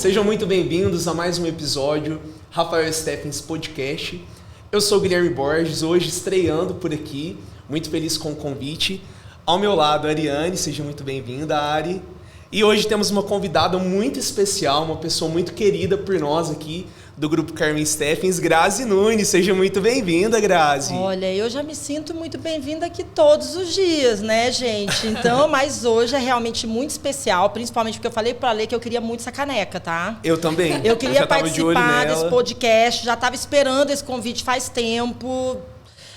Sejam muito bem-vindos a mais um episódio Rafael Steffens Podcast. Eu sou o Guilherme Borges, hoje estreando por aqui, muito feliz com o convite. Ao meu lado, a Ariane, seja muito bem-vinda, Ari. E hoje temos uma convidada muito especial, uma pessoa muito querida por nós aqui do Grupo Carmen Steffens, Grazi Nunes. Seja muito bem-vinda, Grazi. Olha, eu já me sinto muito bem-vinda aqui todos os dias, né, gente? Então, mas hoje é realmente muito especial, principalmente porque eu falei pra Lê que eu queria muito essa caneca, tá? Eu também. Eu queria já participar desse podcast, já estava esperando esse convite faz tempo.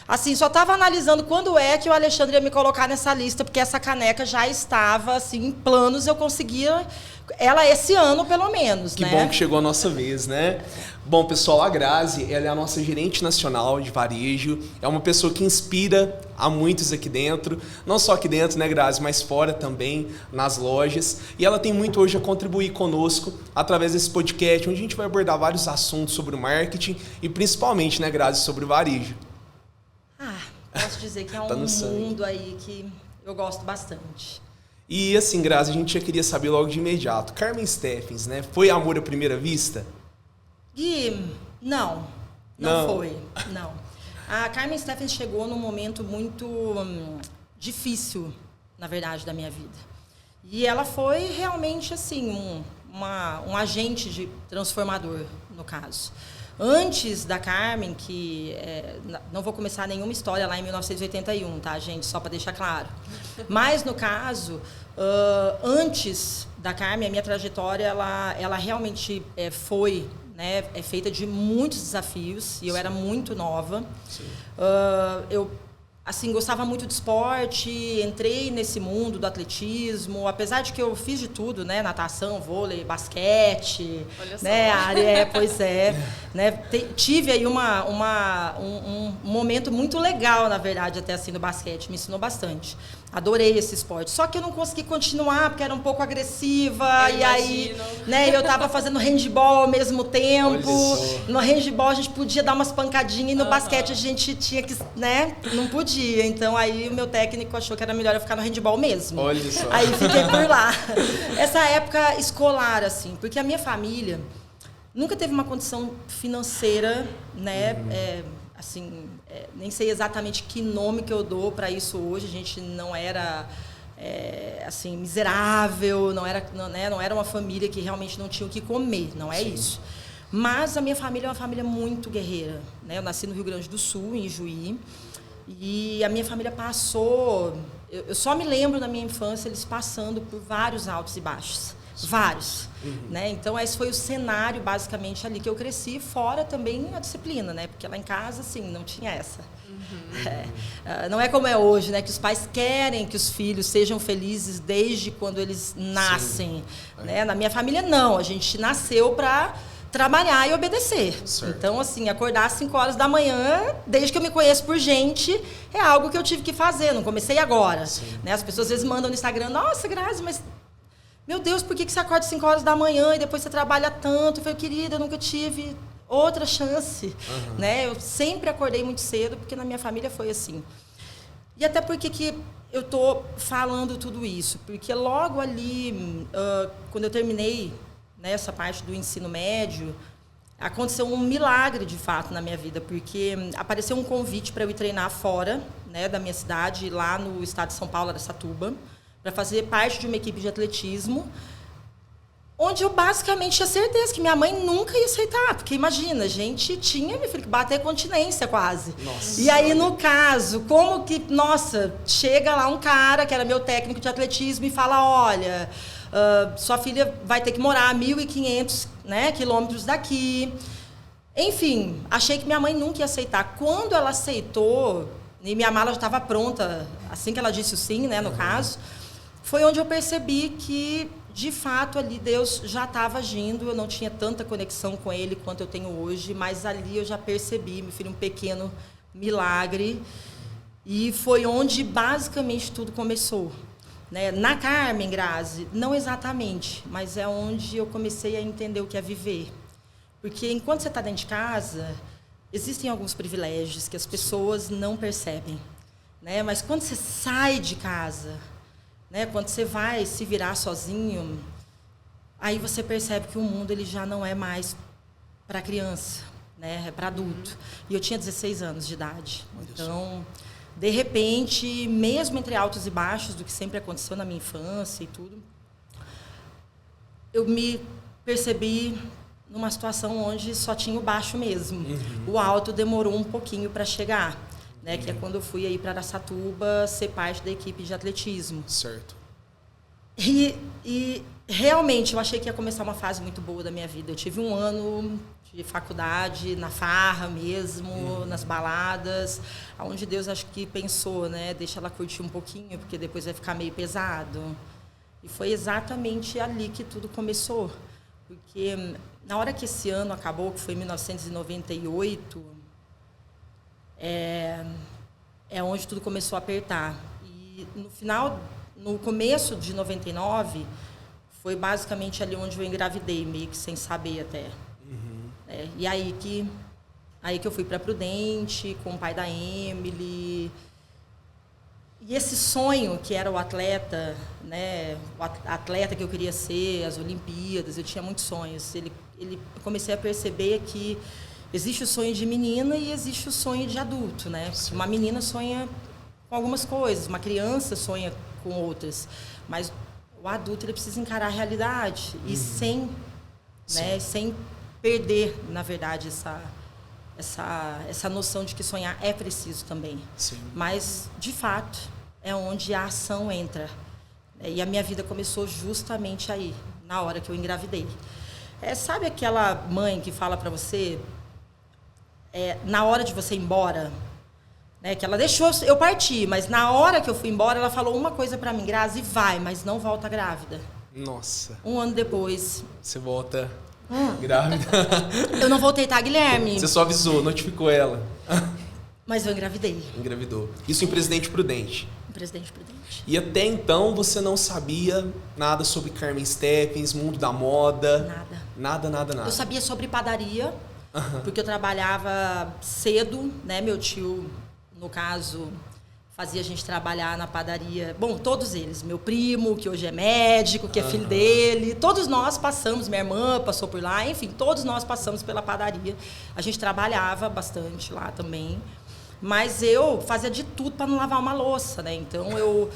Assim, só estava analisando quando é que o Alexandre ia me colocar nessa lista, porque essa caneca já estava, assim, em planos, eu conseguia ela esse ano, pelo menos, Que né? bom que chegou a nossa vez, né? Bom, pessoal, a Grazi, ela é a nossa gerente nacional de varejo, é uma pessoa que inspira a muitos aqui dentro, não só aqui dentro, né, Grazi, mas fora também, nas lojas, e ela tem muito hoje a contribuir conosco através desse podcast, onde a gente vai abordar vários assuntos sobre o marketing e principalmente, né, Grazi, sobre o varejo. Posso dizer que é Tá um no sangue. mundo aí que eu gosto bastante. E assim, Grazi, a gente já queria saber logo de imediato, Carmen Steffens, né, foi amor à primeira vista? Gui, não foi, não. A Carmen Steffens chegou num momento muito difícil, na verdade, da minha vida. E ela foi realmente, assim, um agente transformador, no caso. Antes da Carmen, não vou começar nenhuma história lá em 1981, tá, gente? Só para deixar claro. Mas, no caso, antes da Carmen, a minha trajetória, ela realmente foi, né, feita de muitos desafios, e eu era muito nova. Eu assim, gostava muito de esporte, entrei nesse mundo do atletismo, apesar de que eu fiz de tudo, né? Natação, vôlei, basquete. Olha só. Né? Pois é. Né? Tive aí um momento muito legal, na verdade, até assim, no basquete. Me ensinou bastante. Adorei esse esporte. Só que eu não consegui continuar, porque era um pouco agressiva. Eu e aí, né, eu estava fazendo handball ao mesmo tempo. No handball a gente podia dar umas pancadinhas e no basquete a gente tinha que, né, não podia. Então aí o meu técnico achou que era melhor eu ficar no handball mesmo. Olha só. Aí fiquei por lá. Essa época escolar, assim, porque a minha família nunca teve uma condição financeira, né, assim, nem sei exatamente que nome que eu dou para isso hoje. A gente não era assim, miserável, não era uma família que realmente não tinha o que comer, não é Sim. isso. Mas a minha família é uma família muito guerreira, né? Eu nasci no Rio Grande do Sul, em Juí, e a minha família passou... Eu só me lembro na minha infância eles passando por vários altos e baixos. Vários. Né? Então, esse foi o cenário, basicamente, ali que eu cresci, fora também a disciplina, né? Porque lá em casa, assim, não tinha essa. Não é como é hoje, né? Que os pais querem que os filhos sejam felizes desde quando eles nascem. Né? Na minha família, não. A gente nasceu para trabalhar e obedecer. Certo. Então, assim, acordar às 5 horas da manhã, desde que eu me conheço por gente, é algo que eu tive que fazer. Não comecei agora. Né? As pessoas às vezes mandam no Instagram, nossa, Grazi, mas... Meu Deus, por que você acorda às 5 horas da manhã e depois você trabalha tanto? Eu falei, querida, eu nunca tive outra chance. Né? Eu sempre acordei muito cedo, porque na minha família foi assim. E até porque que eu estou falando tudo isso? Porque logo ali, quando eu terminei, né, essa parte do ensino médio, aconteceu um milagre, de fato, na minha vida, porque apareceu um convite para eu ir treinar fora, né, da minha cidade, lá no estado de São Paulo, Araçatuba, para fazer parte de uma equipe de atletismo, onde eu basicamente tinha certeza que minha mãe nunca ia aceitar, porque imagina, a gente tinha, meu filho, que bater continência quase. Nossa. E aí, no caso, como que, nossa, chega lá um cara, que era meu técnico de atletismo, e fala, olha, sua filha vai ter que morar a 1.500, né, quilômetros daqui. Enfim, achei que minha mãe nunca ia aceitar. Quando ela aceitou, e minha mala já estava pronta, assim que ela disse o sim, né, no caso, foi onde eu percebi que, de fato, ali Deus já estava agindo. Eu não tinha tanta conexão com Ele quanto eu tenho hoje, mas ali eu já percebi, meu filho, um pequeno milagre. E foi onde, basicamente, tudo começou. Né? Na Carmen, Grazi, não exatamente, mas é onde eu comecei a entender o que é viver. Porque, enquanto você está dentro de casa, existem alguns privilégios que as pessoas não percebem. Né? Mas quando você sai de casa... Né? Quando você vai se virar sozinho, aí você percebe que o mundo ele já não é mais para criança, né? É para adulto. E eu tinha 16 anos de idade. Então, de repente, mesmo entre altos e baixos, do que sempre aconteceu na minha infância e tudo, eu me percebi numa situação onde só tinha o baixo mesmo. O alto demorou um pouquinho para chegar, né? Que é quando eu fui aí para Araçatuba ser parte da equipe de atletismo. Certo. E realmente eu achei que ia começar uma fase muito boa da minha vida. Eu tive um ano de faculdade na farra mesmo, nas baladas, onde Deus acho que pensou, né? Deixa ela curtir um pouquinho, porque depois vai ficar meio pesado. E foi exatamente ali que tudo começou. Porque na hora que esse ano acabou, que foi em 1998, é onde tudo começou a apertar. E no começo de 99, foi basicamente ali onde eu engravidei, meio que sem saber até. E aí que eu fui para Prudente, com o pai da Emily. E esse sonho que era o atleta, né, o atleta que eu queria ser, as Olimpíadas, eu tinha muitos sonhos. Comecei a perceber que existe o sonho de menina e existe o sonho de adulto, né? Uma menina sonha com algumas coisas, uma criança sonha com outras, mas o adulto ele precisa encarar a realidade e sem perder, na verdade, essa noção de que sonhar é preciso também. Sim. Mas, de fato, é onde a ação entra. E a minha vida começou justamente aí, na hora que eu engravidei. Sabe aquela mãe que fala para você, na hora de você ir embora, né, que ela deixou eu partir, mas na hora que eu fui embora, ela falou uma coisa para mim: Grazi, vai, mas não volta grávida. Nossa. Um ano depois. Você volta grávida. Eu não voltei, tá, Guilherme? Você só avisou, notificou ela. Mas eu engravidei. Engravidou. Isso em Presidente Prudente. Presidente Prudente. E até então você não sabia nada sobre Carmen Steffens, mundo da moda? Nada. Eu sabia sobre padaria, porque eu trabalhava cedo, né? Meu tio, no caso, fazia a gente trabalhar na padaria. Bom, todos eles. Meu primo, que hoje é médico, que é filho dele. Todos nós passamos, minha irmã passou por lá. Enfim, todos nós passamos pela padaria. A gente trabalhava bastante lá também. Mas eu fazia de tudo para não lavar uma louça, né? Então, eu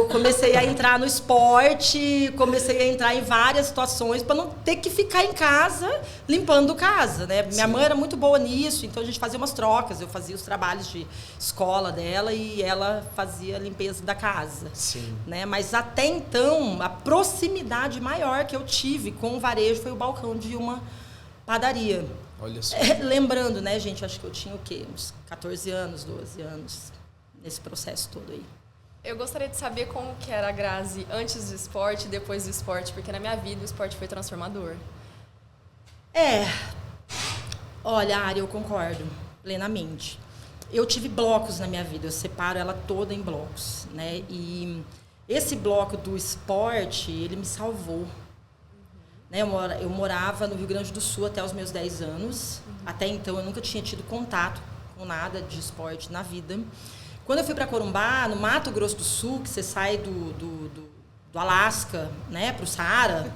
comecei a entrar no esporte, comecei a entrar em várias situações para não ter que ficar em casa limpando casa, né? Minha mãe era muito boa nisso, então a gente fazia umas trocas. Eu fazia os trabalhos de escola dela e ela fazia a limpeza da casa. Sim. Né? Mas até então, a proximidade maior que eu tive com o varejo foi o balcão de uma padaria. Olha só. Lembrando, né, gente, acho que eu tinha o quê? Uns 14 anos, 12 anos, nesse processo todo aí. Eu gostaria de saber como que era a Grazi antes do esporte e depois do esporte, porque na minha vida o esporte foi transformador. Olha, Ari, eu concordo plenamente. Eu tive blocos na minha vida, eu separo ela toda em blocos, né? E esse bloco do esporte, ele me salvou. Eu morava no Rio Grande do Sul até os meus 10 anos. Até então, eu nunca tinha tido contato com nada de esporte na vida. Quando eu fui para Corumbá, no Mato Grosso do Sul, que você sai do Alasca, né, para o Saara,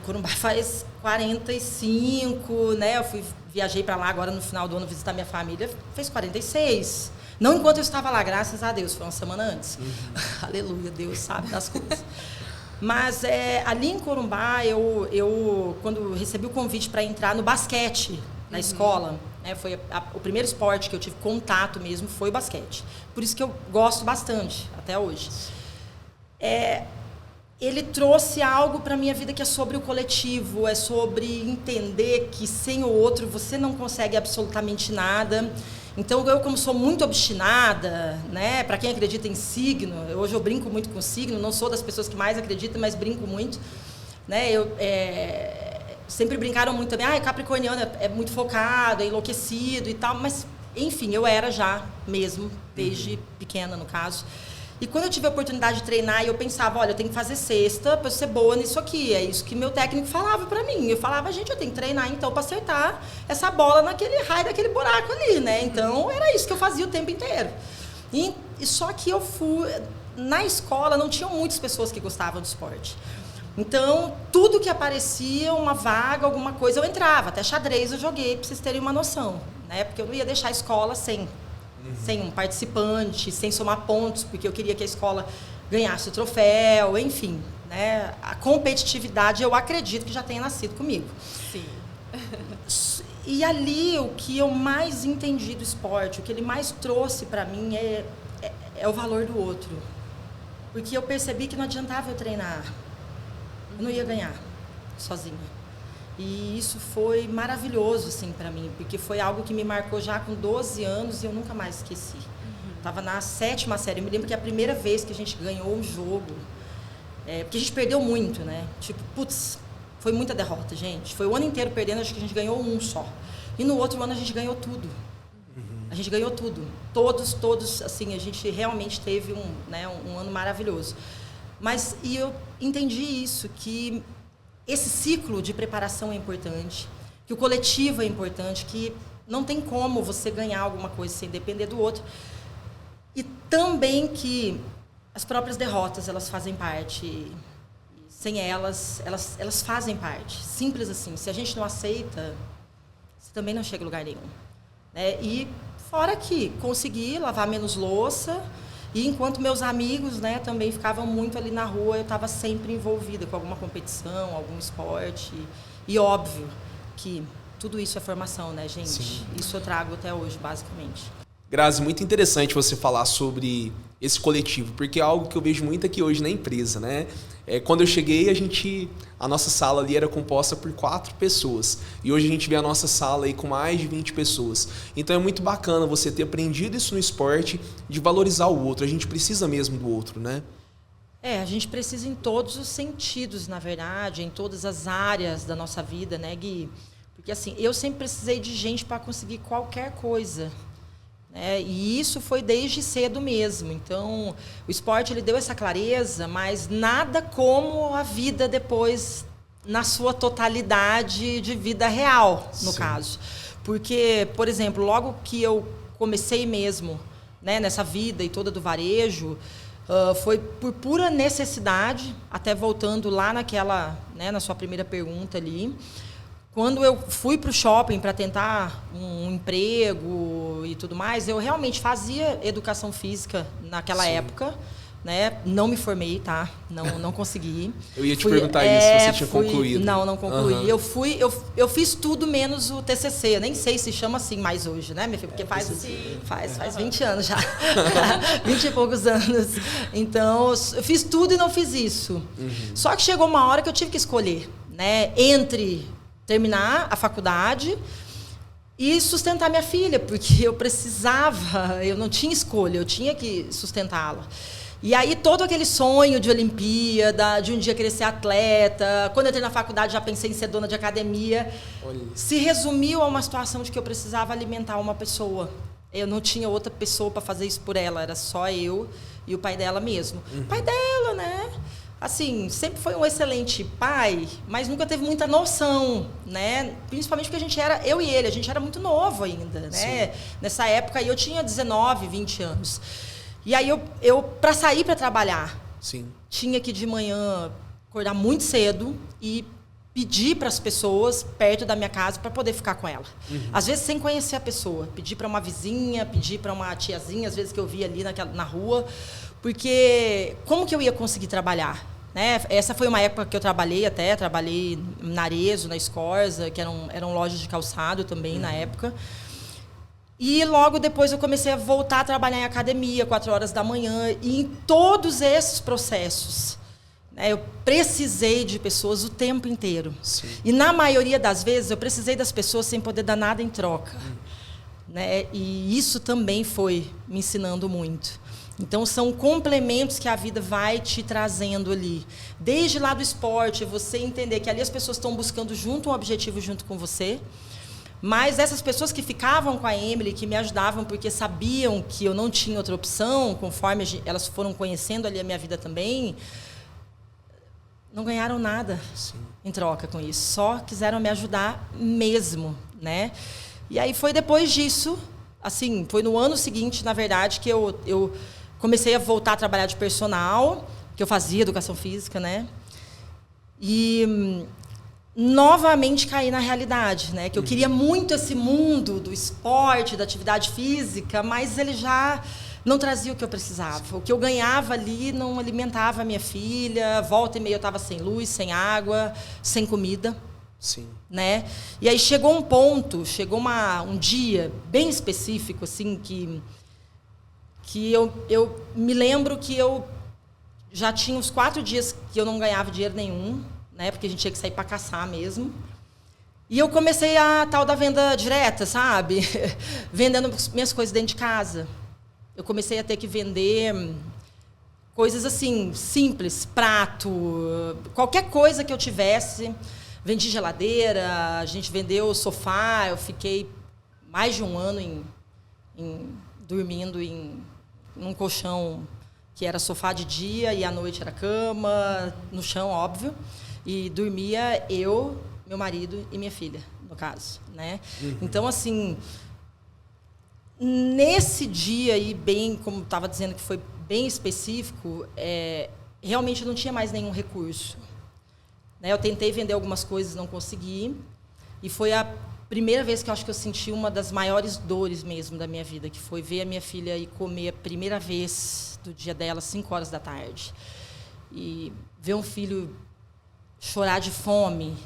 Corumbá faz 45, né? Eu viajei para lá agora no final do ano visitar minha família, fez 46. Não enquanto eu estava lá, graças a Deus, foi uma semana antes. Aleluia, Deus sabe das coisas. Mas ali em Corumbá, eu quando recebi o convite para entrar no basquete na escola, né, foi o primeiro esporte que eu tive contato mesmo foi o basquete. Por isso que eu gosto bastante, até hoje. Ele trouxe algo para a minha vida que é sobre o coletivo, é sobre entender que sem o outro você não consegue absolutamente nada. Então, eu, como sou muito obstinada, né, para quem acredita em signo, hoje eu brinco muito com signo, não sou das pessoas que mais acreditam, mas brinco muito. Né, sempre brincaram muito também, capricorniano é muito focado, é enlouquecido e tal, mas, enfim, eu era já mesmo, desde pequena, no caso. E quando eu tive a oportunidade de treinar, eu pensava, olha, eu tenho que fazer cesta para ser boa nisso aqui. É isso que meu técnico falava para mim. Eu falava, gente, eu tenho que treinar então para acertar essa bola naquele raio daquele buraco ali, né? Então, era isso que eu fazia o tempo inteiro. E só que eu fui... Na escola, não tinham muitas pessoas que gostavam do esporte. Então, tudo que aparecia, uma vaga, alguma coisa, eu entrava. Até xadrez eu joguei, para vocês terem uma noção. Né? Porque eu não ia deixar a escola sem um participante, sem somar pontos, porque eu queria que a escola ganhasse o troféu, enfim. Né? A competitividade, eu acredito que já tenha nascido comigo. Sim. E ali, o que eu mais entendi do esporte, o que ele mais trouxe para mim é o valor do outro. Porque eu percebi que não adiantava eu treinar. Eu não ia ganhar sozinha. E isso foi maravilhoso, assim, para mim, porque foi algo que me marcou já com 12 anos e eu nunca mais esqueci. Estava na 7ª série. Eu me lembro que a primeira vez que a gente ganhou um jogo, porque a gente perdeu muito, né? Tipo, putz, foi muita derrota, gente. Foi o ano inteiro perdendo, acho que a gente ganhou um só. E no outro ano a gente ganhou tudo. A gente ganhou tudo. Todos, assim, a gente realmente teve um ano maravilhoso. Mas e eu entendi isso, que esse ciclo de preparação é importante, que o coletivo é importante, que não tem como você ganhar alguma coisa sem depender do outro. E também que as próprias derrotas, elas fazem parte. Sem elas fazem parte. Simples assim. Se a gente não aceita, você também não chega a lugar nenhum. Né? E fora que consegui lavar menos louça, e enquanto meus amigos, né, também ficavam muito ali na rua, eu estava sempre envolvida com alguma competição, algum esporte. E óbvio que tudo isso é formação, né, gente? Sim. Isso eu trago até hoje, basicamente. Grazi, muito interessante você falar sobre esse coletivo, porque é algo que eu vejo muito aqui hoje na empresa, né? Quando eu cheguei, a nossa sala ali era composta por 4 pessoas. E hoje a gente vê a nossa sala aí com mais de 20 pessoas. Então é muito bacana você ter aprendido isso no esporte, de valorizar o outro. A gente precisa mesmo do outro, né? A gente precisa em todos os sentidos, na verdade, em todas as áreas da nossa vida, né, Gui? Porque assim, eu sempre precisei de gente para conseguir qualquer coisa. E isso foi desde cedo mesmo. Então, o esporte ele deu essa clareza, mas nada como a vida depois, na sua totalidade de vida real, no caso. Porque, por exemplo, logo que eu comecei mesmo, né, nessa vida e toda do varejo, foi por pura necessidade, até voltando lá naquela, né, na sua primeira pergunta ali. Quando eu fui para o shopping para tentar um emprego e tudo mais, eu realmente fazia educação física naquela época, né? Não me formei, tá? Não consegui. Eu ia te perguntar isso, se você tinha concluído. Não concluí. Uhum. Eu fiz tudo menos o TCC. Nem sei se chama assim mais hoje, né, minha filha? Porque faz 20 anos já. 20 e poucos anos. Então, eu fiz tudo e não fiz isso. Uhum. Só que chegou uma hora que eu tive que escolher, né? Entre terminar a faculdade e sustentar minha filha, porque eu precisava, eu não tinha escolha, eu tinha que sustentá-la. E aí todo aquele sonho de Olimpíada, de um dia querer ser atleta, quando eu entrei na faculdade já pensei em ser dona de academia, se resumiu a uma situação de que eu precisava alimentar uma pessoa. Eu não tinha outra pessoa para fazer isso por ela, era só eu e o pai dela mesmo. O pai dela, né? Assim, sempre foi um excelente pai, mas nunca teve muita noção, né? Principalmente porque eu e ele, a gente era muito novo ainda, né? Sim. Nessa época eu tinha 19, 20 anos. E aí eu para sair para trabalhar, tinha que de manhã acordar muito cedo e pedir para as pessoas perto da minha casa para poder ficar com ela. Uhum. Às vezes sem conhecer a pessoa, pedir para uma vizinha, pedir para uma tiazinha, às vezes que eu via ali na rua. Porque como que eu ia conseguir trabalhar? Né? Essa foi uma época que eu trabalhei na Arezzo, na Escorza, que eram lojas de calçado também na época. E logo depois eu comecei a voltar a trabalhar em academia, 4 horas da manhã. E em todos esses processos, né, eu precisei de pessoas o tempo inteiro. Sim. E na maioria das vezes eu precisei das pessoas sem poder dar nada em troca. Né? E isso também foi me ensinando muito. Então, são complementos que a vida vai te trazendo ali. Desde lá do esporte, você entender que ali as pessoas estão buscando um objetivo junto com você. Mas essas pessoas que ficavam com a Emily, que me ajudavam porque sabiam que eu não tinha outra opção, conforme elas foram conhecendo ali a minha vida também, não ganharam nada em troca com isso. Só quiseram me ajudar mesmo, né? E aí foi depois disso, assim, foi no ano seguinte, na verdade, que eu comecei a voltar a trabalhar de personal, que eu fazia educação física, né? E novamente caí na realidade, né? Que eu queria muito esse mundo do esporte, da atividade física, mas ele já não trazia o que eu precisava. O que eu ganhava ali não alimentava a minha filha. Volta e meia eu estava sem luz, sem água, sem comida. Sim. Né? E aí chegou um ponto, um dia bem específico, assim, que eu me lembro que eu já tinha uns 4 dias que eu não ganhava dinheiro nenhum, né? Porque a gente tinha que sair para caçar mesmo. E eu comecei a tal da venda direta, sabe? Vendendo minhas coisas dentro de casa. Eu comecei a ter que vender coisas assim, simples, prato, qualquer coisa que eu tivesse. Vendi geladeira, a gente vendeu sofá, eu fiquei mais de um ano dormindo num colchão que era sofá de dia e à noite era cama, no chão, óbvio. E dormia eu, meu marido e minha filha, no caso, né? Então, assim, nesse dia aí, bem, como estava dizendo que foi bem específico, realmente eu não tinha mais nenhum recurso. Eu tentei vender algumas coisas, não consegui. E foi a primeira vez que eu acho que eu senti uma das maiores dores mesmo da minha vida, que foi ver a minha filha ir comer a primeira vez do dia dela, 5 horas da tarde. E ver um filho chorar de fome,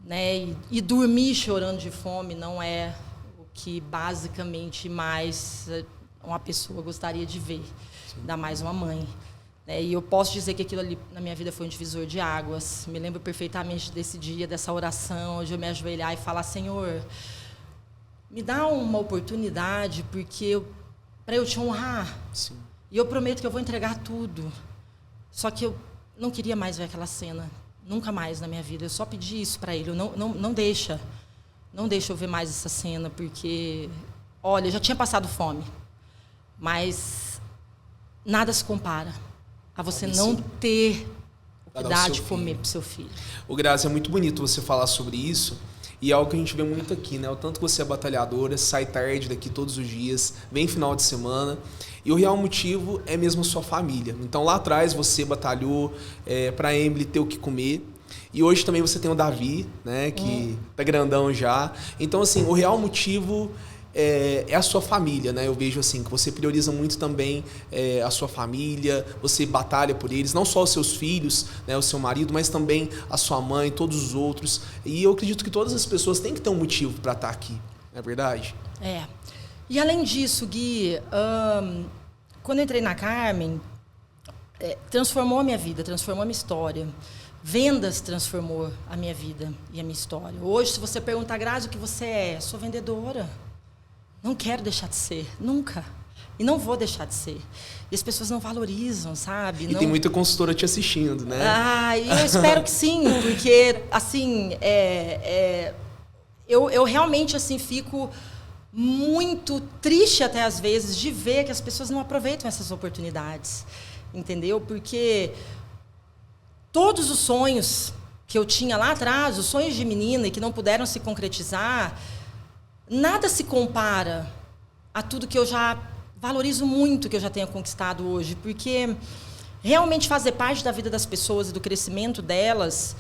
né? E dormir chorando de fome não é o que basicamente mais uma pessoa gostaria de ver, ainda mais uma mãe. E eu posso dizer que aquilo ali na minha vida foi um divisor de águas. Me lembro perfeitamente desse dia, dessa oração, onde eu me ajoelhar e falar: Senhor, me dá uma oportunidade para eu te honrar. Sim. E eu prometo que eu vou entregar tudo. Só que eu não queria mais ver aquela cena, nunca mais na minha vida. Eu só pedi isso para ele. Não deixa eu ver mais essa cena, porque, olha, eu já tinha passado fome, mas nada se compara a você não ter o que dar de comer para o seu filho. O Grazi, é muito bonito você falar sobre isso, e é algo que a gente vê muito aqui, né? O tanto que você é batalhadora, sai tarde daqui todos os dias, vem final de semana, e o real motivo é mesmo a sua família. Então lá atrás você batalhou para a Emily ter o que comer, e hoje também você tem o Davi, né? Que tá grandão já. Então, assim, o real motivo é a sua família, né? Eu vejo assim que você prioriza muito também a sua família, você batalha por eles, não só os seus filhos, né, o seu marido, mas também a sua mãe, todos os outros. E eu acredito que todas as pessoas têm que ter um motivo para estar aqui, não é verdade? E além disso, Gui, quando eu entrei na Carmen, transformou a minha vida, transformou a minha história. Vendas transformou a minha vida e a minha história. Hoje, se você perguntar, Grazi, o que você é? Sou vendedora. Não quero deixar de ser, nunca. E não vou deixar de ser. E as pessoas não valorizam, sabe? E tem muita consultora te assistindo, né? E eu espero que sim, porque, assim, eu realmente, assim, fico muito triste até às vezes de ver que as pessoas não aproveitam essas oportunidades, entendeu? Porque todos os sonhos que eu tinha lá atrás, os sonhos de menina e que não puderam se concretizar, nada se compara a tudo que eu já valorizo muito, que eu já tenho conquistado hoje, porque realmente fazer parte da vida das pessoas e do crescimento delas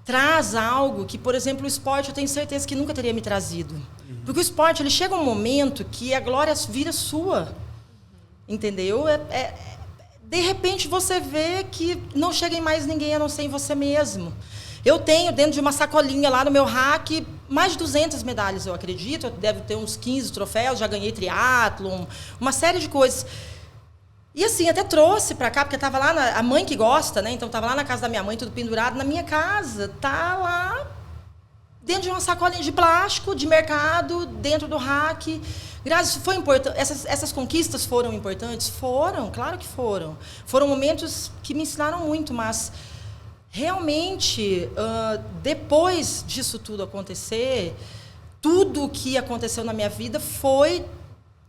traz algo que, por exemplo, o esporte eu tenho certeza que nunca teria me trazido. Porque o esporte, ele chega um momento que a glória vira sua, entendeu? De repente você vê que não chega em mais ninguém a não ser em você mesmo. Eu tenho dentro de uma sacolinha lá no meu rack mais de 200 medalhas, eu acredito. Eu devo ter uns 15 troféus, já ganhei triatlon, uma série de coisas. E assim, até trouxe para cá, porque estava lá, a mãe que gosta, né? Então estava lá na casa da minha mãe, tudo pendurado. Na minha casa, tá lá dentro de uma sacolinha de plástico, de mercado, dentro do rack. Graças, foi importante. Essas conquistas foram importantes? Foram, claro que foram. Foram momentos que me ensinaram muito, mas realmente, depois disso tudo acontecer, tudo o que aconteceu na minha vida foi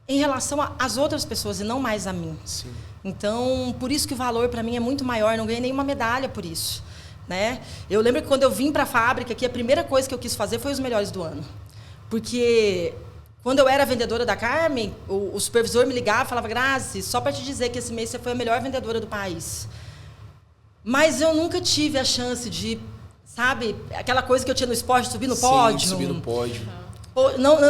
em relação às outras pessoas e não mais a mim. Sim. Então, por isso que o valor para mim é muito maior. Não ganhei nenhuma medalha por isso, né? Eu lembro que quando eu vim para a fábrica, que a primeira coisa que eu quis fazer foi os melhores do ano. Porque quando eu era vendedora da Carmen, o supervisor me ligava e falava: Grazi, só para te dizer que esse mês você foi a melhor vendedora do país. Mas eu nunca tive a chance de sabe, aquela coisa que eu tinha no esporte, subir no Sim, pódio. subir no pódio.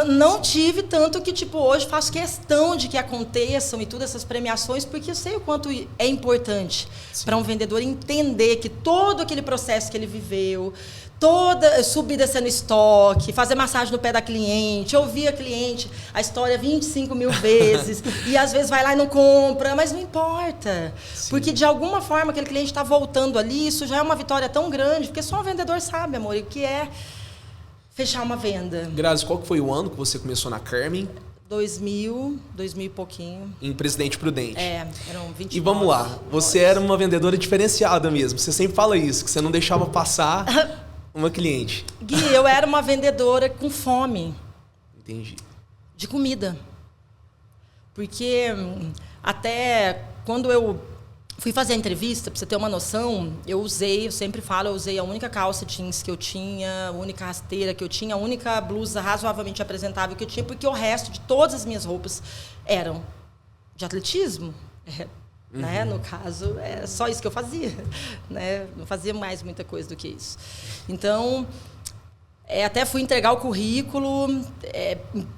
Não tive, tanto que, tipo, hoje faço questão de que aconteçam e tudo essas premiações, porque eu sei o quanto é importante para um vendedor entender que todo aquele processo que ele viveu, toda subir e descer no estoque, fazer massagem no pé da cliente, ouvir a cliente, a história 25 mil vezes, e às vezes vai lá e não compra, mas não importa. Sim. Porque de alguma forma aquele cliente está voltando ali, isso já é uma vitória tão grande, porque só um vendedor sabe, amor, o que é fechar uma venda. Grazi, qual que foi o ano que você começou na Carmen? 2000 e pouquinho. Em Presidente Prudente. Eram 29. E vamos lá, você era uma vendedora diferenciada mesmo, você sempre fala isso, que você não deixava passar uma cliente. Gui, eu era uma vendedora com fome. Entendi. De comida. Porque até quando eu fui fazer a entrevista, pra você ter uma noção, eu sempre falo, eu usei a única calça jeans que eu tinha, a única rasteira que eu tinha, a única blusa razoavelmente apresentável que eu tinha, porque o resto de todas as minhas roupas eram de atletismo. Né? No caso, era só isso que eu fazia. Né? Não fazia mais muita coisa do que isso. Então, até fui entregar o currículo,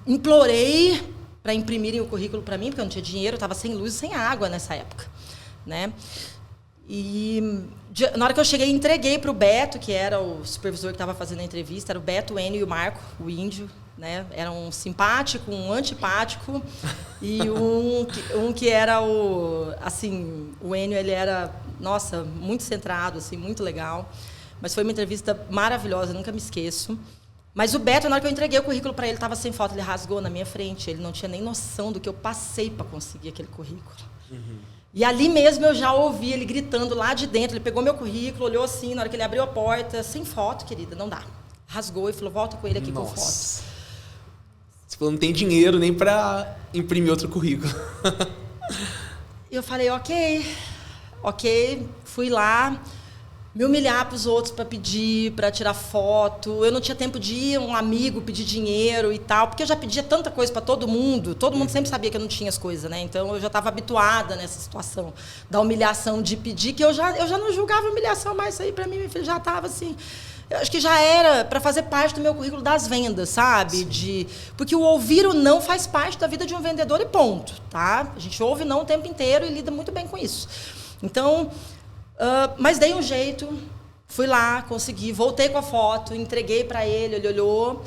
implorei para imprimirem o currículo para mim, porque eu não tinha dinheiro, eu estava sem luz e sem água nessa época. Né? E na hora que eu cheguei, entreguei para o Beto, que era o supervisor que estava fazendo a entrevista, era o Beto, o Enio e o Marco, o índio. Né? Era um simpático, um antipático e um que era o Enio, ele era, nossa, muito centrado, assim, muito legal. Mas foi uma entrevista maravilhosa, nunca me esqueço. Mas o Beto, na hora que eu entreguei o currículo para ele, estava sem foto, ele rasgou na minha frente. Ele não tinha nem noção do que eu passei para conseguir aquele currículo. E ali mesmo eu já ouvi ele gritando lá de dentro. Ele pegou meu currículo, olhou assim, na hora que ele abriu a porta, sem foto, querida, não dá. Rasgou e falou, volta com ele aqui com foto. Você falou, não tem dinheiro nem para imprimir outro currículo. Eu falei, ok, fui lá, me humilhar para os outros para pedir, para tirar foto. Eu não tinha tempo de ir um amigo pedir dinheiro e tal, porque eu já pedia tanta coisa para todo mundo sempre sabia que eu não tinha as coisas, né? Então eu já estava habituada nessa situação da humilhação de pedir, que eu já não julgava humilhação, mas isso aí para mim, meu filho, já estava assim. Eu acho que já era para fazer parte do meu currículo das vendas, sabe? Porque o ouvir o não faz parte da vida de um vendedor e ponto, tá? A gente ouve não o tempo inteiro e lida muito bem com isso. Então, mas dei um jeito, fui lá, consegui, voltei com a foto, entreguei para ele, ele olhou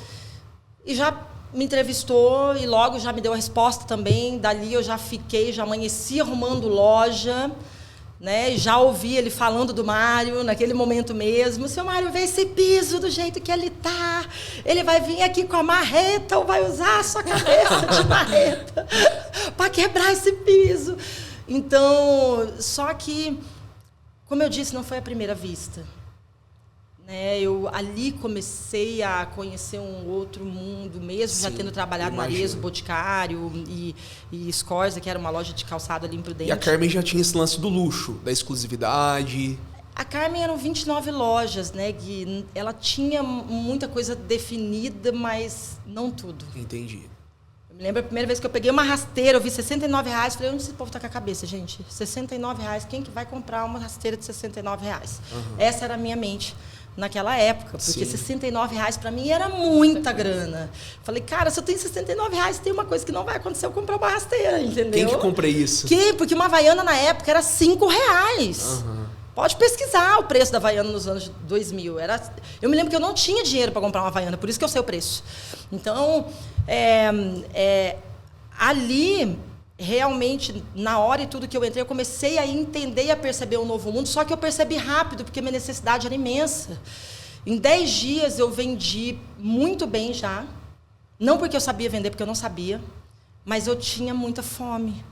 e já me entrevistou e logo já me deu a resposta também. Dali eu já amanheci arrumando loja. Né? Já ouvi ele falando do Mário, naquele momento mesmo. Seu Mário, vê esse piso do jeito que ele tá. Ele vai vir aqui com a marreta ou vai usar a sua cabeça de marreta para quebrar esse piso. Então, só que, como eu disse, não foi a primeira vista. Né? Eu ali comecei a conhecer um outro mundo mesmo, já tendo trabalhado na Arezzo, Boticário e Scorza, que era uma loja de calçado ali em Prudente. E a Carmen já tinha esse lance do luxo, da exclusividade. A Carmen eram 29 lojas, né, Gui? Ela tinha muita coisa definida, mas não tudo. Entendi. Eu me lembro a primeira vez que eu peguei uma rasteira, eu vi R$69, falei, onde esse povo tá com a cabeça, gente? R$69, quem que vai comprar uma rasteira de R$69? Essa era a minha mente naquela época, porque R$69 para mim era muita grana. Falei, cara, se eu tenho R$69, tem uma coisa que não vai acontecer, eu comprar uma rasteira, entendeu? Quem que compra isso? Porque uma Havaiana na época era R$5. Pode pesquisar o preço da Havaiana nos anos 2000. Eu me lembro que eu não tinha dinheiro para comprar uma Havaiana, por isso que eu sei o preço. Então, ali, realmente, na hora e tudo que eu entrei, eu comecei a entender e a perceber um novo mundo, só que eu percebi rápido, porque minha necessidade era imensa. Em 10 dias, eu vendi muito bem já. Não porque eu sabia vender, porque eu não sabia, mas eu tinha muita fome.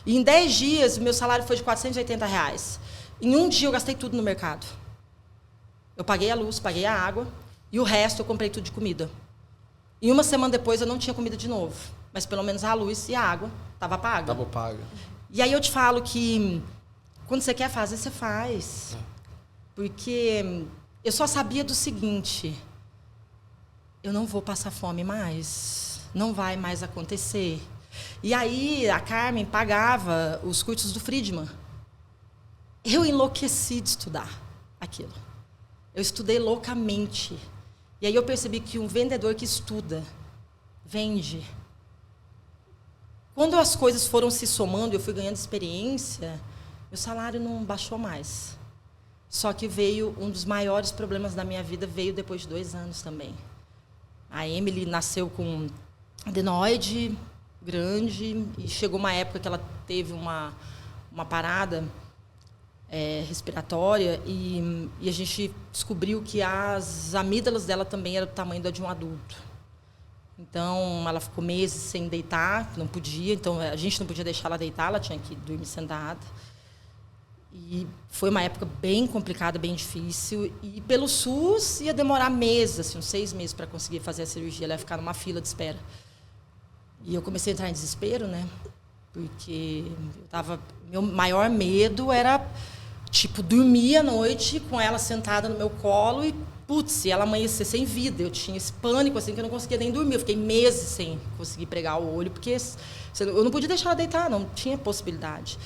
E em 10 dias, o meu salário foi de R$480. Em um dia, eu gastei tudo no mercado. Eu paguei a luz, paguei a água, e o resto eu comprei tudo de comida. E uma semana depois, eu não tinha comida de novo. Mas pelo menos a luz e a água estava paga. Estava paga. E aí eu te falo que quando você quer fazer, você faz. Porque eu só sabia do seguinte: eu não vou passar fome mais. Não vai mais acontecer. E aí a Carmen pagava os cursos do Friedman. Eu enlouqueci de estudar aquilo. Eu estudei loucamente. E aí eu percebi que um vendedor que estuda, vende. Quando as coisas foram se somando, eu fui ganhando experiência, meu salário não baixou mais. Só que veio um dos maiores problemas da minha vida, veio depois de 2 anos também. A Emily nasceu com adenoide grande e chegou uma época que ela teve uma parada respiratória e a gente descobriu que as amígdalas dela também eram do tamanho da de um adulto. Então, ela ficou meses sem deitar, não podia. Então, a gente não podia deixar ela deitar, ela tinha que dormir sentada. E foi uma época bem complicada, bem difícil. E pelo SUS ia demorar meses, assim, uns 6 meses para conseguir fazer a cirurgia. Ela ia ficar numa fila de espera. E eu comecei a entrar em desespero, né? Porque meu maior medo era, tipo, dormir à noite com ela sentada no meu colo e, putz, ela amanhecer sem vida. Eu tinha esse pânico, assim, que eu não conseguia nem dormir. Eu fiquei meses sem conseguir pregar o olho, porque eu não podia deixar ela deitar, não tinha possibilidade.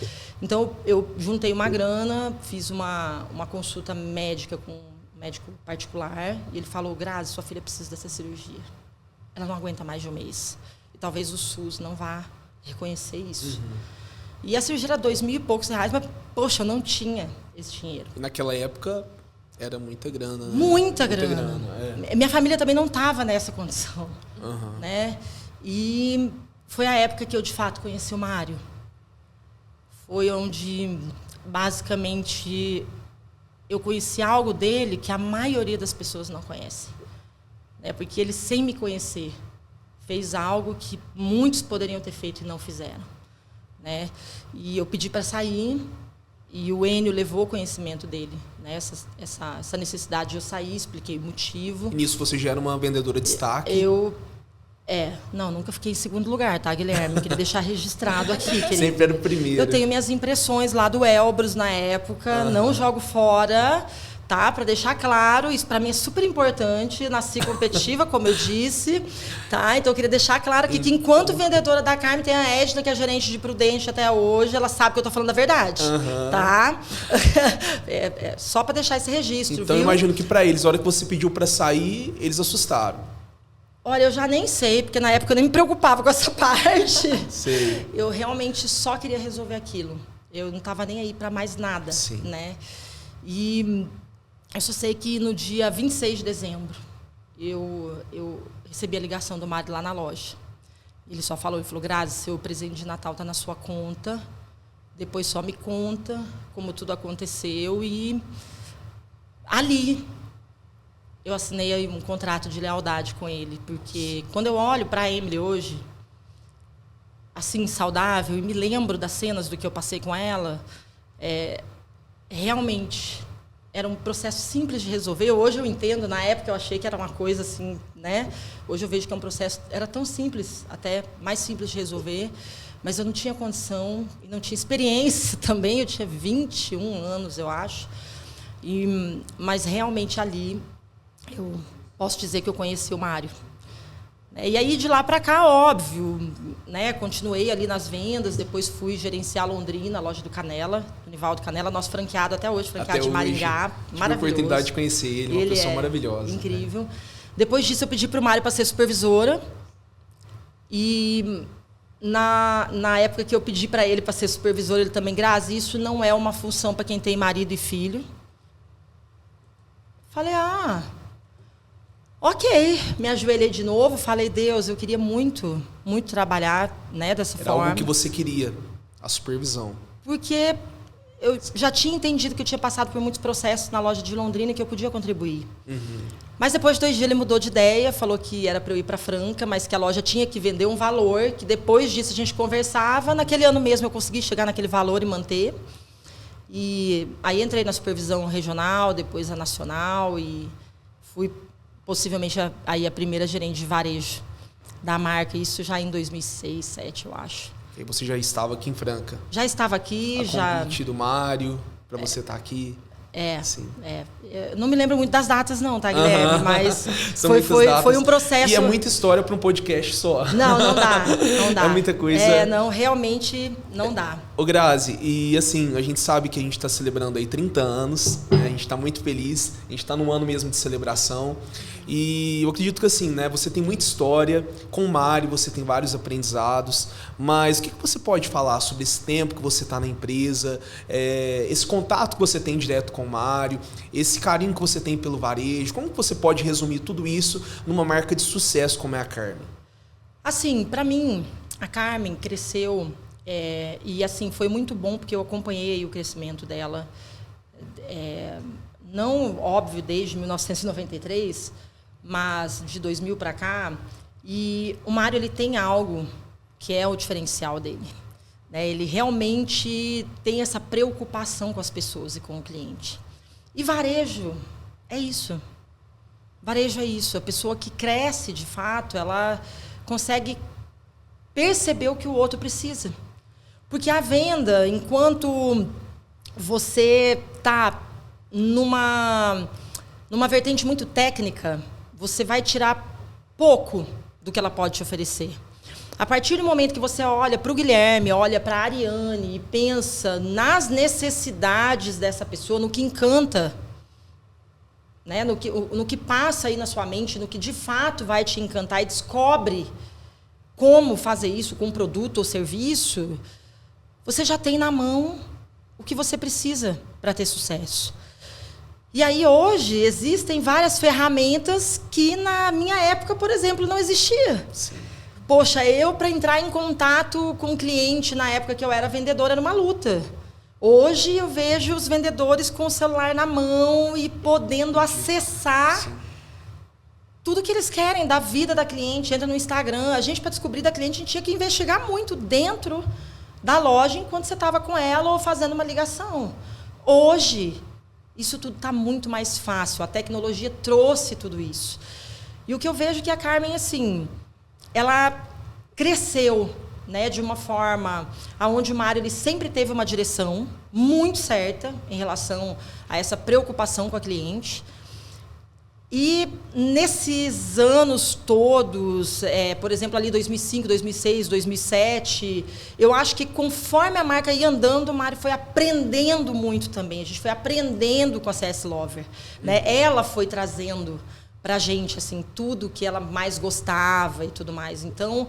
Então, eu juntei uma grana, fiz uma consulta médica com um médico particular, e ele falou, Grazi, sua filha precisa dessa cirurgia. Ela não aguenta mais de 1 mês. E talvez o SUS não vá reconhecer isso. Uhum. E a cirurgia era R$2.000 e poucos, mas, poxa, eu não tinha esse dinheiro. E naquela época era muita grana, né? Muita grana. Minha família também não estava nessa condição. Uhum. Né? E foi a época que eu, de fato, conheci o Mário. Foi onde, basicamente, eu conheci algo dele que a maioria das pessoas não conhece. Né? Porque ele, sem me conhecer, fez algo que muitos poderiam ter feito e não fizeram. Né? E eu pedi para sair e o Enio levou o conhecimento dele, né? Essa necessidade de eu sair, expliquei o motivo. E nisso você já era uma vendedora de destaque? Nunca fiquei em segundo lugar, tá, Guilherme? Queria deixar registrado aqui. Sempre era o primeiro. Eu tenho minhas impressões lá do Elbrus na época, não jogo fora, tá? Para deixar claro, isso para mim é super importante. Nasci competitiva, como eu disse, tá? Então eu queria deixar claro aqui que enquanto vendedora da Carmen tem a Edna, que é gerente de Prudente até hoje, ela sabe que eu tô falando a verdade, tá? Só para deixar esse registro, então, viu? Eu imagino que para eles, a hora que você pediu para sair, eles assustaram. Olha, eu já nem sei, porque na época eu nem me preocupava com essa parte. Sei. Eu realmente só queria resolver aquilo. Eu não estava nem aí para mais nada, né? E eu só sei que no dia 26 de dezembro, eu recebi a ligação do Mário lá na loja. Ele falou, Grazi, seu presente de Natal está na sua conta, depois só me conta como tudo aconteceu. E ali eu assinei um contrato de lealdade com ele, porque quando eu olho para a Emily hoje, assim, saudável, e me lembro das cenas do que eu passei com ela, realmente era um processo simples de resolver. Hoje eu entendo, na época eu achei que era uma coisa assim, né? Hoje eu vejo que é um processo, era tão simples, até mais simples de resolver, mas eu não tinha condição, e não tinha experiência também, eu tinha 21 anos, eu acho, mas realmente ali eu posso dizer que eu conheci o Mário. E aí, de lá para cá, óbvio, né? Continuei ali nas vendas, depois fui gerenciar Londrina, a loja do Canela, do Nivaldo Canela, nosso franqueado até hoje, franqueado de Maringá. Tive a oportunidade de conhecer ele, uma pessoa maravilhosa. Incrível. Né? Depois disso, eu pedi para o Mário para ser supervisora. E na época que eu pedi para ele para ser supervisor, ele também, Grazi, isso não é uma função para quem tem marido e filho. Falei, ok, me ajoelhei de novo, falei, Deus, eu queria muito, muito trabalhar, né, dessa forma. Era algo que você queria, a supervisão. Porque eu já tinha entendido que eu tinha passado por muitos processos na loja de Londrina e que eu podia contribuir. Mas depois de 2 dias ele mudou de ideia, falou que era para eu ir para Franca, mas que a loja tinha que vender um valor, que depois disso a gente conversava. Naquele ano mesmo eu consegui chegar naquele valor e manter. E aí entrei na supervisão regional, depois a nacional e fui possivelmente aí a primeira gerente de varejo da marca, isso já em 2006, 2007, eu acho. E você já estava aqui em Franca? Já estava aqui, a convite do Mário, para você estar aqui. Não me lembro muito das datas não, tá, Guilherme? Mas foi um processo... E é muita história para um podcast só. Não dá. É muita coisa. Não, realmente não dá. Ô Grazi, e assim, a gente sabe que a gente está celebrando aí 30 anos, né? A gente está muito feliz, a gente está num ano mesmo de celebração. E eu acredito que assim, né, você tem muita história, com o Mário você tem vários aprendizados, mas o que você pode falar sobre esse tempo que você está na empresa, esse contato que você tem direto com o Mário, esse carinho que você tem pelo varejo, como que você pode resumir tudo isso numa marca de sucesso como é a Carmen? Assim, para mim, a Carmen cresceu... e assim, foi muito bom porque eu acompanhei o crescimento dela, não, óbvio, desde 1993, mas de 2000 para cá. E o Mário, ele tem algo que é o diferencial dele, né? Ele realmente tem essa preocupação com as pessoas e com o cliente. E varejo é isso. Varejo é isso. A pessoa que cresce, de fato, ela consegue perceber o que o outro precisa. Porque a venda, enquanto você está numa vertente muito técnica, você vai tirar pouco do que ela pode te oferecer. A partir do momento que você olha para o Guilherme, olha para a Ariane e pensa nas necessidades dessa pessoa, no que encanta, né? no que passa aí na sua mente, no que de fato vai te encantar, e descobre como fazer isso com um produto ou serviço, você já tem na mão o que você precisa para ter sucesso. E aí, hoje, existem várias ferramentas que, na minha época, por exemplo, não existia. Sim. Poxa, para entrar em contato com o cliente, na época que eu era vendedora, era uma luta. Hoje, eu vejo os vendedores com o celular na mão e podendo acessar Sim. tudo que eles querem da vida da cliente. Entra no Instagram. A gente, para descobrir da cliente, a gente tinha que investigar muito dentro da loja enquanto você estava com ela ou fazendo uma ligação. Hoje, isso tudo está muito mais fácil. A tecnologia trouxe tudo isso. E o que eu vejo é que a Carmen, assim, ela cresceu, né, de uma forma onde o Mário ele sempre teve uma direção muito certa em relação a essa preocupação com a cliente. E nesses anos todos, por exemplo, ali 2005, 2006, 2007, eu acho que conforme a marca ia andando, o Mário foi aprendendo muito também. A gente foi aprendendo com a CS Lover, né? Ela foi trazendo para a gente assim, tudo que ela mais gostava e tudo mais. Então,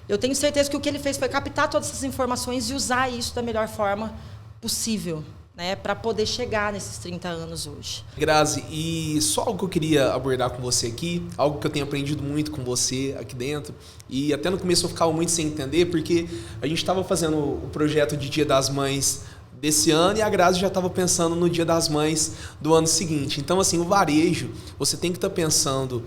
eu tenho certeza que o que ele fez foi captar todas essas informações e usar isso da melhor forma possível, né, para poder chegar nesses 30 anos hoje. Grazi, e só algo que eu queria abordar com você aqui, algo que eu tenho aprendido muito com você aqui dentro, e até no começo eu ficava muito sem entender, porque a gente estava fazendo o projeto de Dia das Mães desse ano e a Grazi já estava pensando no Dia das Mães do ano seguinte. Então, assim, o varejo, você tem que estar pensando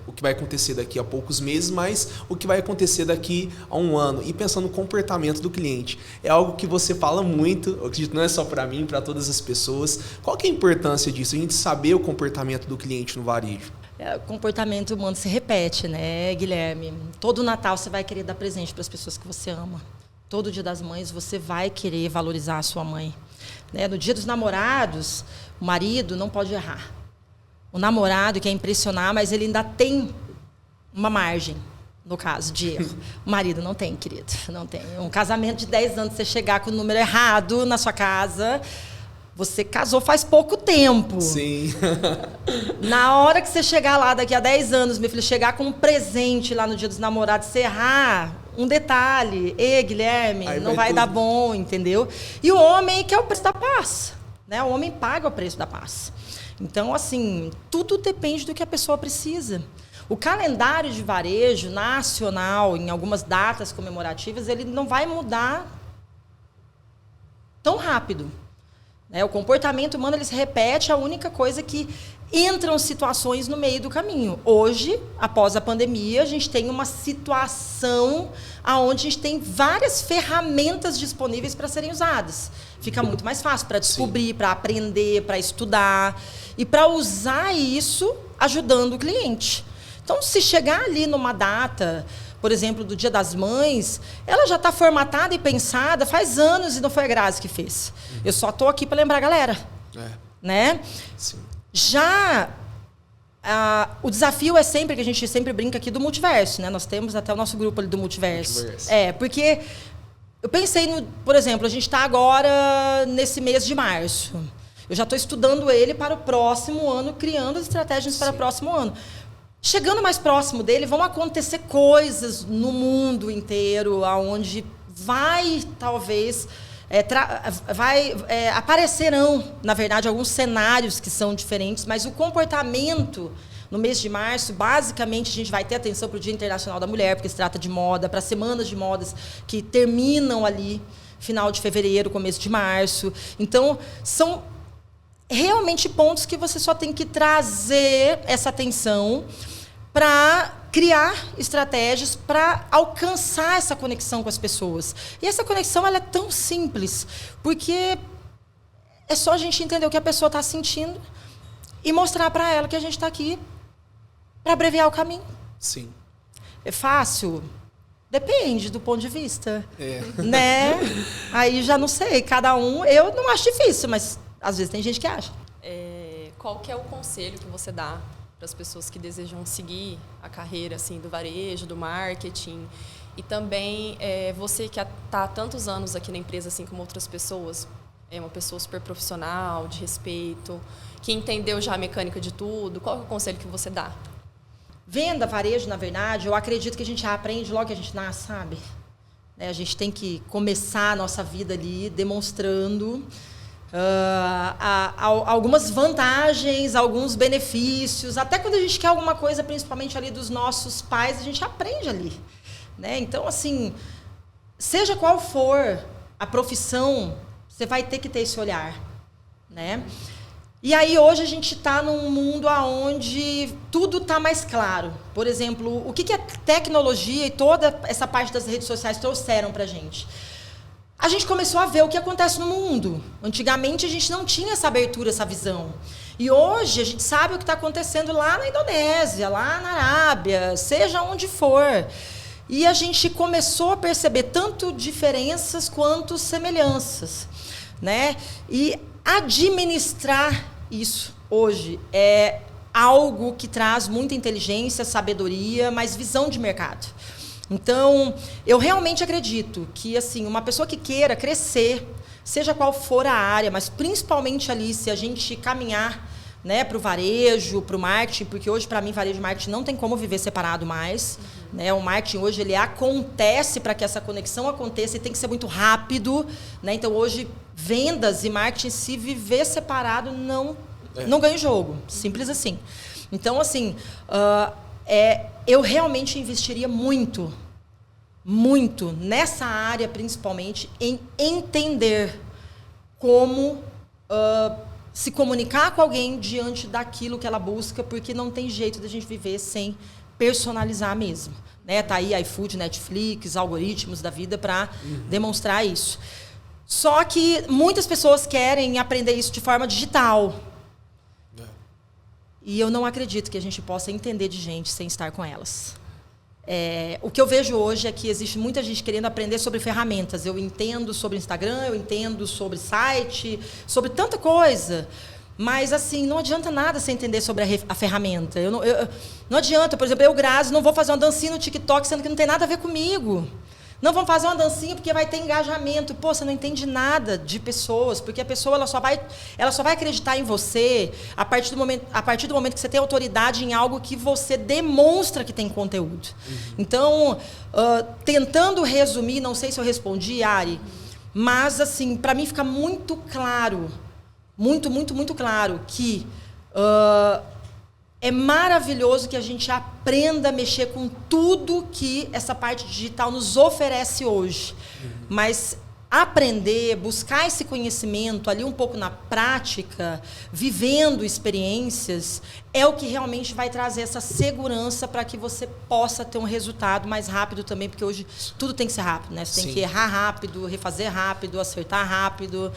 o que vai acontecer daqui a poucos meses, mas o que vai acontecer daqui a um ano e pensando no comportamento do cliente. É algo que você fala muito, eu acredito, não é só para mim, para todas as pessoas. Qual que é a importância disso? A gente saber o comportamento do cliente no varejo. O comportamento humano se repete, né, Guilherme? Todo Natal você vai querer dar presente para as pessoas que você ama. Todo Dia das Mães você vai querer valorizar a sua mãe, né? No Dia dos Namorados, o marido não pode errar. O namorado quer impressionar, mas ele ainda tem uma margem, no caso de erro. O marido não tem, querido, não tem. Um casamento de 10 anos, você chegar com o número errado na sua casa, você casou faz pouco tempo. Sim. Na hora que você chegar lá, daqui a 10 anos, meu filho, chegar com um presente lá no Dia dos Namorados, você errar um detalhe, Guilherme, aí não vai dar bom, entendeu? E o homem quer o preço da paz, né? O homem paga o preço da paz. Então, assim, tudo depende do que a pessoa precisa. O calendário de varejo nacional, em algumas datas comemorativas, ele não vai mudar tão rápido. O comportamento humano ele se repete, a única coisa que entram situações no meio do caminho. Hoje, após a pandemia, a gente tem uma situação onde a gente tem várias ferramentas disponíveis para serem usadas. Fica muito mais fácil para descobrir, para aprender, para estudar e para usar isso ajudando o cliente. Então, se chegar ali numa data, por exemplo, do Dia das Mães, ela já está formatada e pensada faz anos e não foi a Grazi que fez. Eu só estou aqui para lembrar a galera. Né? Sim. Já o desafio é sempre, que a gente sempre brinca aqui, do multiverso, né? Nós temos até o nosso grupo ali do multiverso. Porque eu pensei, por exemplo, a gente está agora nesse mês de março. Eu já estou estudando ele para o próximo ano, criando as estratégias para o próximo ano. Chegando mais próximo dele, vão acontecer coisas no mundo inteiro, onde vai, talvez, aparecerão, na verdade, alguns cenários que são diferentes, mas o comportamento no mês de março, basicamente, a gente vai ter atenção para o Dia Internacional da Mulher, porque se trata de moda, para semanas de modas que terminam ali, final de fevereiro, começo de março. Então, são realmente pontos que você só tem que trazer essa atenção para criar estratégias para alcançar essa conexão com as pessoas. E essa conexão ela é tão simples, porque é só a gente entender o que a pessoa está sentindo e mostrar para ela que a gente está aqui para abreviar o caminho. Sim. É fácil? Depende do ponto de vista. Né? Aí já não sei, cada um... Eu não acho difícil, mas às vezes tem gente que acha. Qual que é o conselho que você dá para as pessoas que desejam seguir a carreira assim, do varejo, do marketing? E também você que está há tantos anos aqui na empresa, assim como outras pessoas, é uma pessoa super profissional, de respeito, que entendeu já a mecânica de tudo. Qual é o conselho que você dá? Venda, varejo, na verdade, eu acredito que a gente aprende logo que a gente nasce, sabe? A gente tem que começar a nossa vida ali demonstrando algumas vantagens, alguns benefícios. Até quando a gente quer alguma coisa, principalmente ali dos nossos pais, a gente aprende ali. Né? Então, assim, seja qual for a profissão, você vai ter que ter esse olhar. Né? E aí, hoje, a gente está num mundo onde tudo está mais claro. Por exemplo, o que a tecnologia e toda essa parte das redes sociais trouxeram para a gente? A gente começou a ver o que acontece no mundo. Antigamente, a gente não tinha essa abertura, essa visão. E hoje, a gente sabe o que está acontecendo lá na Indonésia, lá na Arábia, seja onde for. E a gente começou a perceber tanto diferenças quanto semelhanças. Né? E administrar isso hoje é algo que traz muita inteligência, sabedoria, mas visão de mercado. Então, eu realmente acredito que assim, uma pessoa que queira crescer, seja qual for a área, mas principalmente ali, se a gente caminhar, né, para o varejo, para o marketing, porque hoje, para mim, varejo e marketing não tem como viver separado mais. Né? O marketing hoje ele acontece para que essa conexão aconteça e tem que ser muito rápido. Né? Então, hoje, vendas e marketing, se viver separado, não ganha o jogo. Simples assim. Então, assim, eu realmente investiria muito nessa área, principalmente, em entender como se comunicar com alguém diante daquilo que ela busca, porque não tem jeito da gente viver sem personalizar mesmo. Né? Tá aí iFood, Netflix, algoritmos da vida para demonstrar isso. Só que muitas pessoas querem aprender isso de forma digital. E eu não acredito que a gente possa entender de gente sem estar com elas. O que eu vejo hoje é que existe muita gente querendo aprender sobre ferramentas. Eu entendo sobre Instagram, eu entendo sobre site, sobre tanta coisa. Mas, assim, não adianta nada você entender sobre a ferramenta. Não adianta, por exemplo, eu, Grazi, não vou fazer uma dancinha no TikTok, sendo que não tem nada a ver comigo. Não, vamos fazer uma dancinha porque vai ter engajamento. Pô, você não entende nada de pessoas, porque a pessoa ela só vai acreditar em você a partir do momento que você tem autoridade em algo que você demonstra que tem conteúdo. Então, tentando resumir, não sei se eu respondi, Ari, mas, assim, para mim fica muito claro, muito claro que é maravilhoso que a gente aprenda a mexer com tudo que essa parte digital nos oferece hoje. Mas aprender, buscar esse conhecimento ali um pouco na prática, vivendo experiências, é o que realmente vai trazer essa segurança para que você possa ter um resultado mais rápido também, porque hoje tudo tem que ser rápido, né? Você tem que errar rápido, refazer rápido, acertar rápido.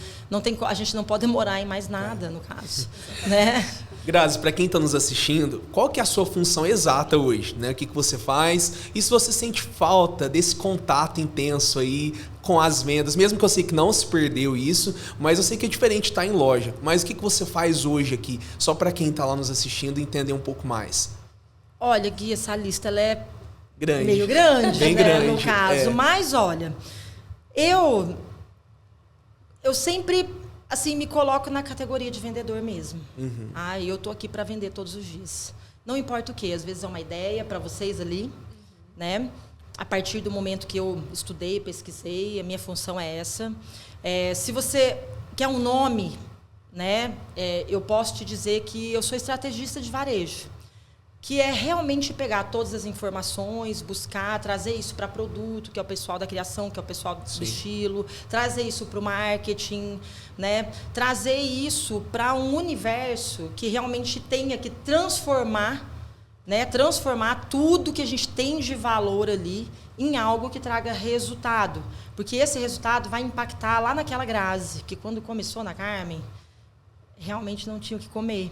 A gente não pode demorar em mais nada, no caso. Né? Grazi, para quem está nos assistindo, qual que é a sua função exata hoje? Né? O que você faz? E se você sente falta desse contato intenso aí com as vendas, mesmo que eu sei que não se perdeu isso, mas eu sei que é diferente estar em loja. Mas o que você faz hoje aqui? Só para quem está lá nos assistindo entender um pouco mais. Olha, Gui, essa lista ela é grande. Meio grande, bem né, grande, no caso. Mas, olha, Eu sempre, assim, me coloco na categoria de vendedor mesmo. Eu tô aqui para vender todos os dias. Não importa o quê, às vezes é uma ideia para vocês ali, né? A partir do momento que eu estudei, pesquisei, a minha função é essa. Se você quer um nome, né? Eu posso te dizer que eu sou estrategista de varejo, que é realmente pegar todas as informações, buscar, trazer isso para produto, que é o pessoal da criação, que é o pessoal do estilo, trazer isso para o marketing, né? Trazer isso para um universo que realmente tenha que transformar, né? Transformar tudo que a gente tem de valor ali em algo que traga resultado. Porque esse resultado vai impactar lá naquela Grazi, que quando começou na Carmen, realmente não tinha o que comer.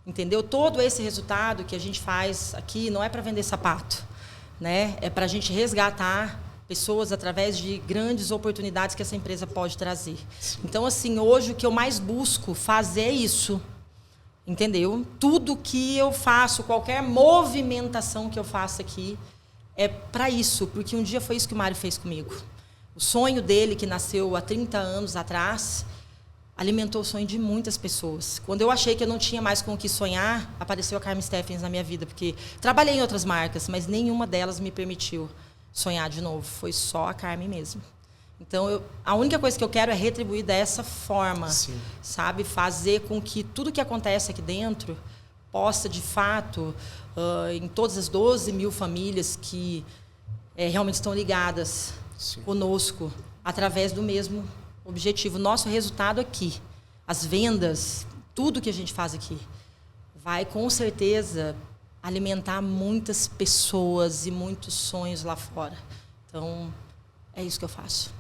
Entendeu? Todo esse resultado que a gente faz aqui não é para vender sapato, né? É para a gente resgatar pessoas através de grandes oportunidades que essa empresa pode trazer. Então, assim, hoje o que eu mais busco fazer é isso, entendeu? Tudo que eu faço, qualquer movimentação que eu faço aqui, é para isso, porque um dia foi isso que o Mário fez comigo. O sonho dele, que nasceu há 30 anos atrás, alimentou o sonho de muitas pessoas. Quando eu achei que eu não tinha mais com o que sonhar, apareceu a Carmen Stephens na minha vida, porque trabalhei em outras marcas, mas nenhuma delas me permitiu sonhar de novo. Foi só a Carmen mesmo. Então, a única coisa que eu quero é retribuir dessa forma, sabe? Fazer com que tudo que acontece aqui dentro possa, de fato, em todas as 12 mil famílias que realmente estão ligadas conosco, através do mesmo objetivo. Nosso resultado aqui, as vendas, tudo que a gente faz aqui, vai com certeza alimentar muitas pessoas e muitos sonhos lá fora. Então, é isso que eu faço.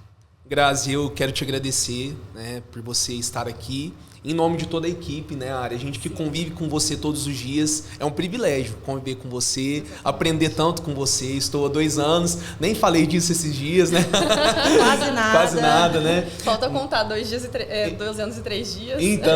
Grazi, eu quero te agradecer, né, por você estar aqui. Em nome de toda a equipe, né, Ari? A gente que convive com você todos os dias. É um privilégio conviver com você, aprender tanto com você. Estou há 2 anos, nem falei disso esses dias, né? Quase nada. Quase nada, né? Falta contar 2 anos e 3 dias. Então,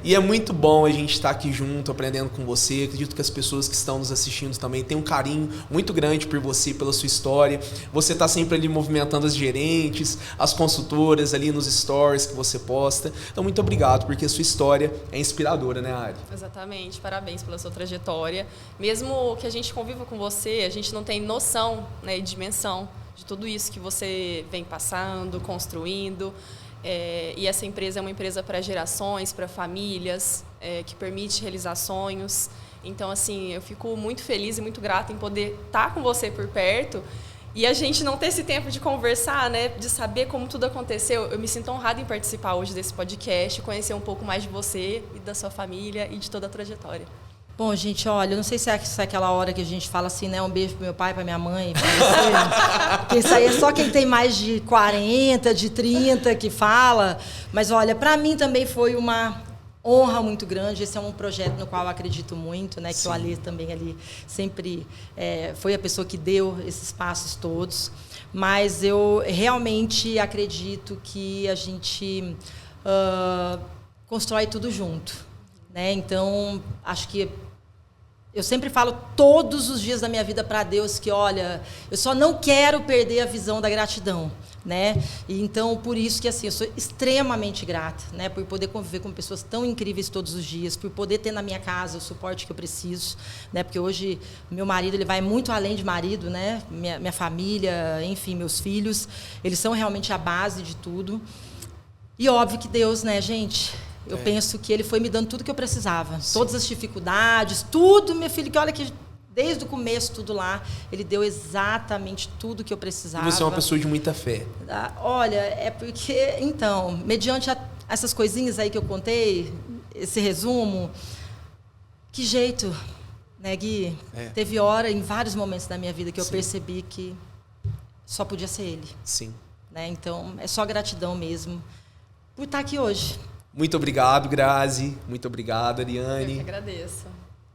e é muito bom a gente estar aqui junto, aprendendo com você. Acredito que as pessoas que estão nos assistindo também têm um carinho muito grande por você, pela sua história. Você está sempre ali movimentando as gerentes, as consultoras ali nos stories que você posta. Então, muito obrigado, porque a sua história é inspiradora, né, Ari? Exatamente, parabéns pela sua trajetória. Mesmo que a gente conviva com você, a gente não tem noção, né, e dimensão de tudo isso que você vem passando, construindo. E essa empresa é uma empresa para gerações, para famílias, que permite realizar sonhos. Então, assim, eu fico muito feliz e muito grata em poder estar com você por perto. E a gente não ter esse tempo de conversar, né, de saber como tudo aconteceu. Eu me sinto honrada em participar hoje desse podcast, conhecer um pouco mais de você e da sua família e de toda a trajetória. Bom, gente, olha, eu não sei se é aquela hora que a gente fala assim, né, um beijo pro meu pai, pra minha mãe, pra você, porque isso aí é só quem tem mais de 40, de 30 que fala. Mas, olha, para mim também foi uma honra muito grande. Esse é um projeto no qual eu acredito muito, né? Que o Alê também ali sempre foi a pessoa que deu esses passos todos. Mas eu realmente acredito que a gente constrói tudo junto, né? Então, acho que eu sempre falo todos os dias da minha vida para Deus que, olha, eu só não quero perder a visão da gratidão, né? E então, por isso que assim, eu sou extremamente grata, né, por poder conviver com pessoas tão incríveis todos os dias, por poder ter na minha casa o suporte que eu preciso, né? Porque hoje meu marido, ele vai muito além de marido, né? Minha família, enfim, meus filhos, eles são realmente a base de tudo. E óbvio que Deus, né, gente? Eu penso que ele foi me dando tudo que eu precisava. Sim. Todas as dificuldades, tudo, meu filho, que olha que desde o começo, tudo lá, ele deu exatamente tudo que eu precisava. E você é uma pessoa de muita fé. Olha, é porque, então, mediante essas coisinhas aí que eu contei, esse resumo, que jeito, né, Gui? Teve hora, em vários momentos da minha vida, que eu percebi que só podia ser ele. Sim. Né? Então, é só gratidão mesmo por estar aqui hoje. Muito obrigado, Grazi. Muito obrigado, Ariane. Eu que agradeço.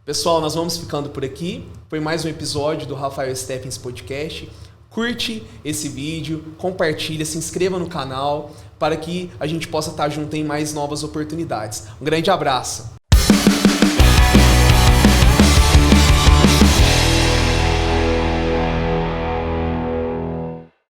Pessoal, nós vamos ficando por aqui. Foi mais um episódio do Rafael Stephens Podcast. Curte esse vídeo, compartilha, se inscreva no canal para que a gente possa estar junto em mais novas oportunidades. Um grande abraço.